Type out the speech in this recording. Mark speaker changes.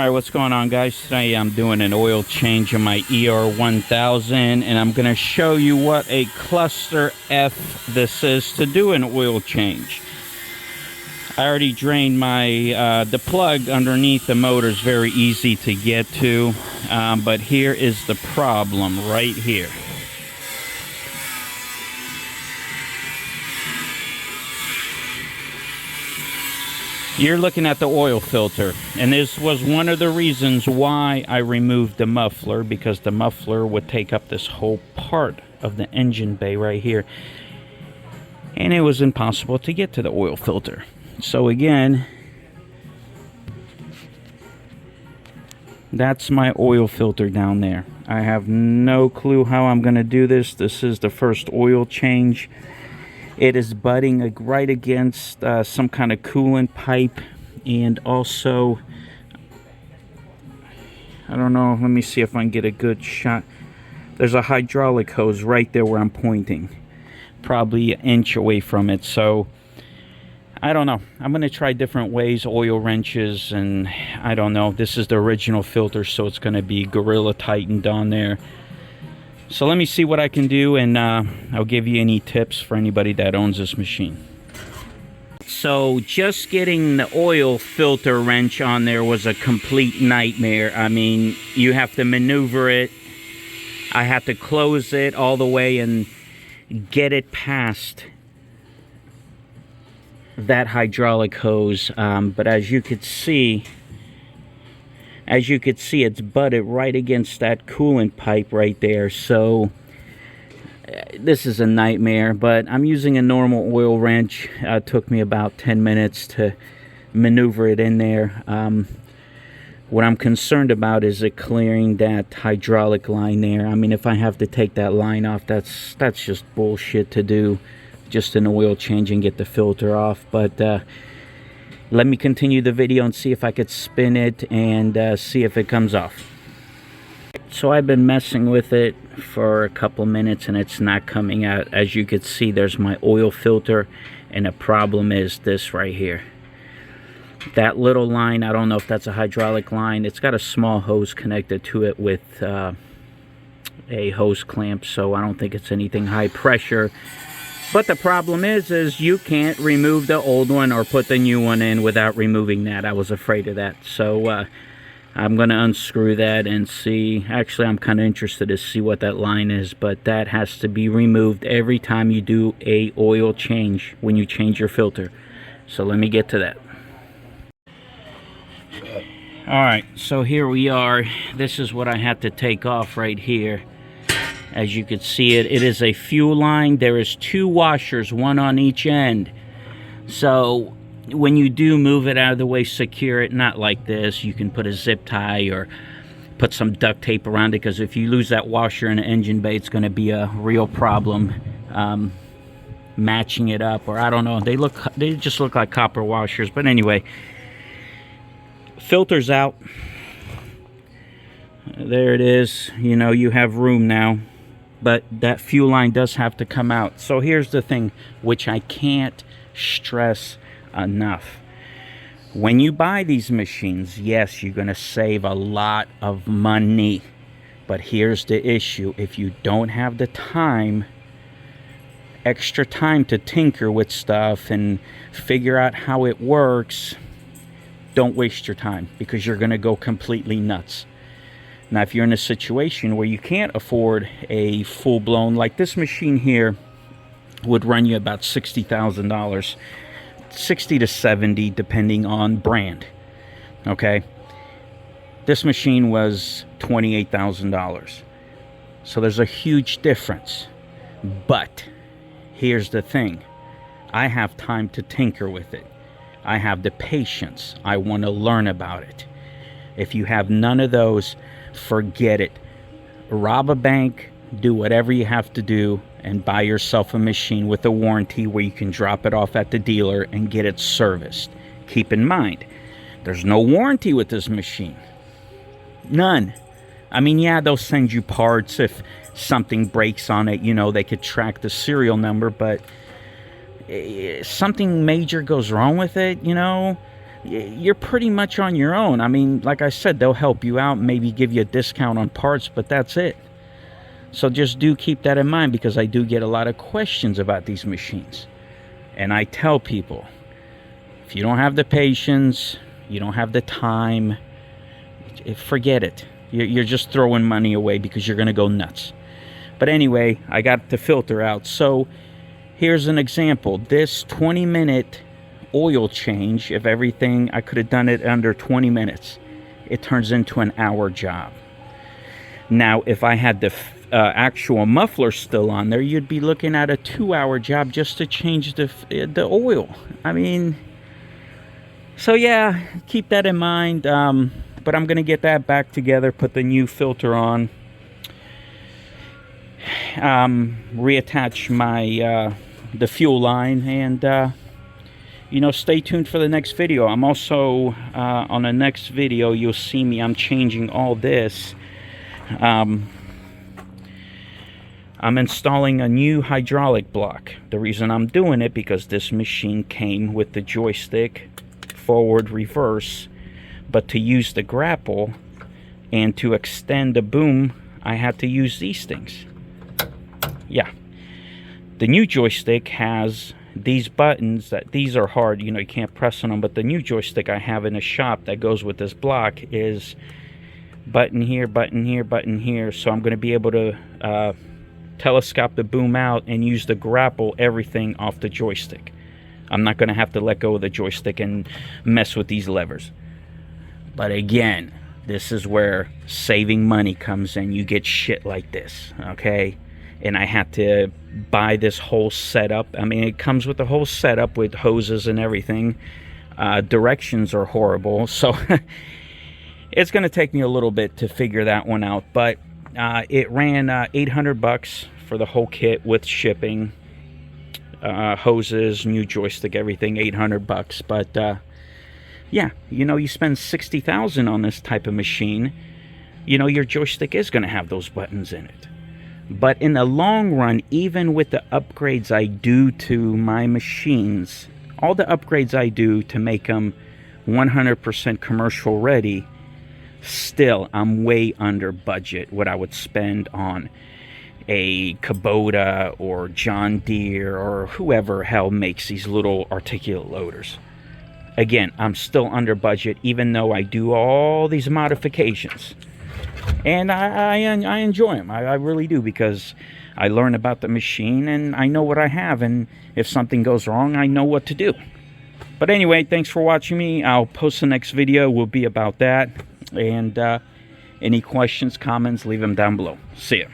Speaker 1: Alright, what's going on, guys? Today I'm doing an oil change on my er1000, and I'm going to show you what a cluster F this is to do an oil change. I already drained my the plug underneath the motor is very easy to get to, but here is the problem right here. You're looking at the oil filter, and this was one of the reasons why I removed the muffler, because the muffler would take up this whole part of the engine bay right here, and it was impossible to get to the oil filter. So again, that's my oil filter down there. I have no clue how I'm going to do this. This is the first oil change. It is butting right against some kind of coolant pipe, and also, I don't know, let me see if I can get a good shot. There's a hydraulic hose right there where I'm pointing, probably an inch away from it. So I don't know, I'm going to try different ways, oil wrenches, and I don't know. This is the original filter, so it's going to be Gorilla tightened on there. So let me see what I can do, and I'll give you any tips for anybody that owns this machine. So just getting the oil filter wrench on there was a complete nightmare. I mean, you have to maneuver it. I have to close it all the way and get it past that hydraulic hose. But as you could see, it's butted right against that coolant pipe right there. So this is a nightmare, but I'm using a normal oil wrench. It took me about 10 minutes to maneuver it in there. What I'm concerned about is it clearing that hydraulic line there. I mean, if I have to take that line off, that's just bullshit to do. Just an oil change and get the filter off. But let me continue the video and see if I could spin it and see if it comes off. So I've been messing with it for a couple minutes and it's not coming out. As you can see, there's my oil filter, and the problem is this right here. That little line, I don't know if that's a hydraulic line. It's got a small hose connected to it with a hose clamp, so I don't think it's anything high pressure. But the problem is you can't remove the old one or put the new one in without removing that. I was afraid of that. So I'm going to unscrew that and see. Actually, I'm kind of interested to see what that line is. But that has to be removed every time you do a oil change, when you change your filter. So let me get to that. Alright, so here we are. This is what I had to take off right here. As you can see, it is a fuel line. There is two washers, one on each end. So when you do move it out of the way, secure it, not like this. You can put a zip tie or put some duct tape around it, because if you lose that washer in the engine bay, it's going to be a real problem matching it up. Or I don't know, they just look like copper washers. But anyway, filter's out. There it is. You know, you have room now. But that fuel line does have to come out. So here's the thing, which I can't stress enough. When you buy these machines, yes, you're going to save a lot of money. But here's the issue. If you don't have the time, extra time to tinker with stuff and figure out how it works, don't waste your time, because you're going to go completely nuts. Now, if you're in a situation where you can't afford a full-blown, like this machine here would run you about $60,000, 60 to 70 depending on brand. Okay, this machine was $28,000, so there's a huge difference. But here's the thing, I have time to tinker with it. I have the patience. I want to learn about it. If you have none of those, forget it. Rob a bank, do whatever you have to do, and buy yourself a machine with a warranty where you can drop it off at the dealer and get it serviced. Keep in mind, there's no warranty with this machine. None. I mean, yeah, they'll send you parts if something breaks on it. You know, they could track the serial number, but something major goes wrong with it, you know, you're pretty much on your own. I mean, like I said, they'll help you out, maybe give you a discount on parts, but that's it. So just do keep that in mind, because I do get a lot of questions about these machines. And I tell people, if you don't have the patience, you don't have the time, forget it. You're just throwing money away, because you're going to go nuts. But anyway, I got the filter out. So here's an example. This 20-minute oil change, if everything, I could have done it under 20 minutes. It turns into an hour job. Now, if I had the actual muffler still on there, you'd be looking at a 2-hour job just to change the oil. I mean, so yeah, keep that in mind. But I'm going to get that back together, put the new filter on, reattach my the fuel line, and you know, stay tuned for the next video. I'm also on the next video, you'll see me, I'm changing all this. I'm installing a new hydraulic block. The reason I'm doing it, because this machine came with the joystick, forward, reverse, but to use the grapple and to extend the boom, I had to use these things. Yeah, the new joystick has these buttons, that these are hard, you know, you can't press on them, but the new joystick I have in the shop that goes with this block is button here, button here, button here. So I'm going to be able to telescope the boom out and use the grapple everything off the joystick. I'm not going to have to let go of the joystick and mess with these levers. But again, this is where saving money comes in. You get shit like this, okay? And I had to buy this whole setup. I mean, it comes with the whole setup with hoses and everything. Directions are horrible, so it's going to take me a little bit to figure that one out. But it ran $800 for the whole kit with shipping, hoses, new joystick, everything. $800. But yeah, you know, you spend $60,000 on this type of machine, you know, your joystick is going to have those buttons in it. But in the long run, even with the upgrades I do to my machines, all the upgrades I do to make them 100% commercial ready, still I'm way under budget what I would spend on a Kubota or John Deere or whoever hell makes these little articulate loaders. Again, I'm still under budget, even though I do all these modifications. And I enjoy them. I really do, because I learn about the machine and I know what I have. And if something goes wrong, I know what to do. But anyway, thanks for watching me. I'll post the next video. Will be about that. And any questions, comments, leave them down below. See ya.